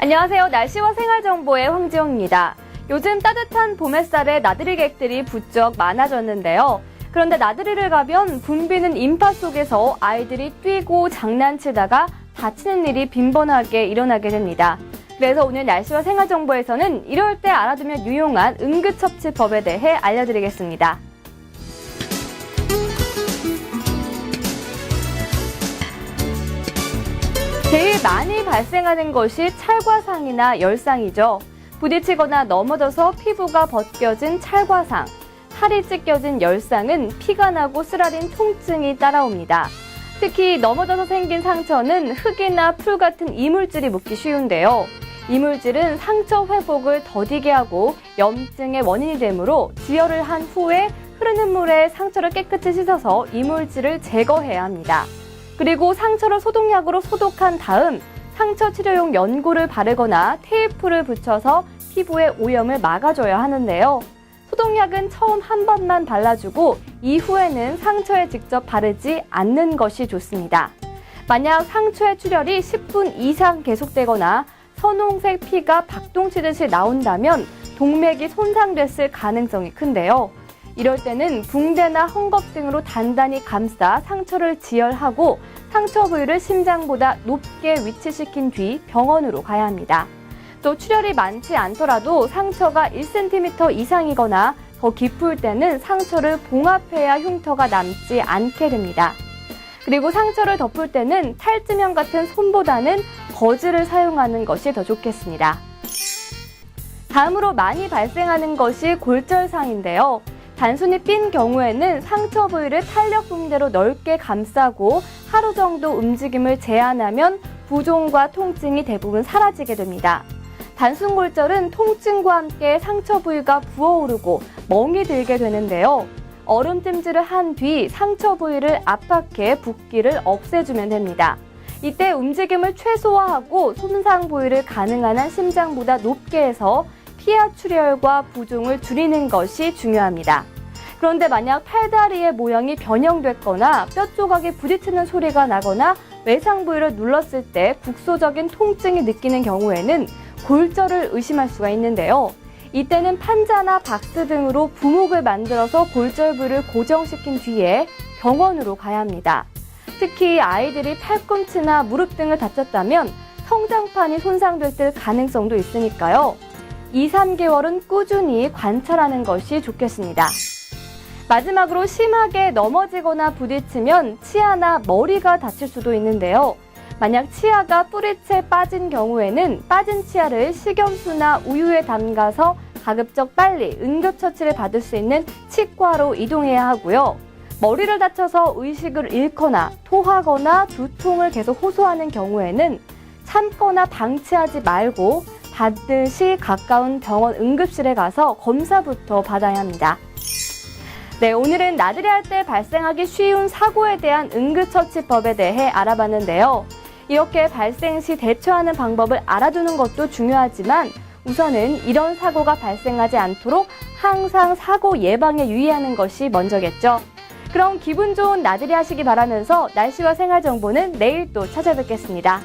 안녕하세요. 날씨와 생활정보의 황지영입니다. 요즘 따뜻한 봄 햇살에 나들이 객들이 부쩍 많아졌는데요. 그런데 나들이를 가면 붐비는 인파 속에서 아이들이 뛰고 장난치다가 다치는 일이 빈번하게 일어나게 됩니다. 그래서 오늘 날씨와 생활정보에서는 이럴 때 알아두면 유용한 응급처치법에 대해 알려드리겠습니다. 제일 많이 발생하는 것이 찰과상이나 열상이죠. 부딪히거나 넘어져서 피부가 벗겨진 찰과상, 살이 찢겨진 열상은 피가 나고 쓰라린 통증이 따라옵니다. 특히 넘어져서 생긴 상처는 흙이나 풀 같은 이물질이 묻기 쉬운데요. 이물질은 상처 회복을 더디게 하고 염증의 원인이 되므로 지혈을 한 후에 흐르는 물에 상처를 깨끗이 씻어서 이물질을 제거해야 합니다. 그리고 상처를 소독약으로 소독한 다음 상처 치료용 연고를 바르거나 테이프를 붙여서 피부의 오염을 막아줘야 하는데요. 소독약은 처음 한 번만 발라주고 이후에는 상처에 직접 바르지 않는 것이 좋습니다. 만약 상처의 출혈이 10분 이상 계속되거나 선홍색 피가 박동치듯이 나온다면 동맥이 손상됐을 가능성이 큰데요. 이럴 때는 붕대나 헝겊 등으로 단단히 감싸 상처를 지혈하고 상처 부위를 심장보다 높게 위치시킨 뒤 병원으로 가야 합니다. 또 출혈이 많지 않더라도 상처가 1cm 이상이거나 더 깊을 때는 상처를 봉합해야 흉터가 남지 않게 됩니다. 그리고 상처를 덮을 때는 탈지면 같은 솜보다는 거즈를 사용하는 것이 더 좋겠습니다. 다음으로 많이 발생하는 것이 골절상인데요. 단순히 삔 경우에는 상처 부위를 탄력 붕대로 넓게 감싸고 하루 정도 움직임을 제한하면 부종과 통증이 대부분 사라지게 됩니다. 단순 골절은 통증과 함께 상처 부위가 부어오르고 멍이 들게 되는데요. 얼음찜질을 한 뒤 상처 부위를 압박해 붓기를 없애주면 됩니다. 이때 움직임을 최소화하고 손상 부위를 가능한 한 심장보다 높게 해서 피하 출혈과 부종을 줄이는 것이 중요합니다. 그런데 만약 팔다리의 모양이 변형됐거나 뼈 조각이 부딪히는 소리가 나거나 외상 부위를 눌렀을 때 국소적인 통증이 느끼는 경우에는 골절을 의심할 수가 있는데요. 이때는 판자나 박스 등으로 부목을 만들어서 골절 부위를 고정시킨 뒤에 병원으로 가야 합니다. 특히 아이들이 팔꿈치나 무릎 등을 다쳤다면 성장판이 손상될 가능성도 있으니까요. 2, 3개월은 꾸준히 관찰하는 것이 좋겠습니다. 마지막으로 심하게 넘어지거나 부딪히면 치아나 머리가 다칠 수도 있는데요. 만약 치아가 뿌리채 빠진 경우에는 빠진 치아를 식염수나 우유에 담가서 가급적 빨리 응급처치를 받을 수 있는 치과로 이동해야 하고요. 머리를 다쳐서 의식을 잃거나 토하거나 두통을 계속 호소하는 경우에는 참거나 방치하지 말고 반드시 가까운 병원 응급실에 가서 검사부터 받아야 합니다. 네, 오늘은 나들이 할 때 발생하기 쉬운 사고에 대한 응급처치법에 대해 알아봤는데요. 이렇게 발생 시 대처하는 방법을 알아두는 것도 중요하지만 우선은 이런 사고가 발생하지 않도록 항상 사고 예방에 유의하는 것이 먼저겠죠. 그럼 기분 좋은 나들이 하시기 바라면서 날씨와 생활정보는 내일 또 찾아뵙겠습니다.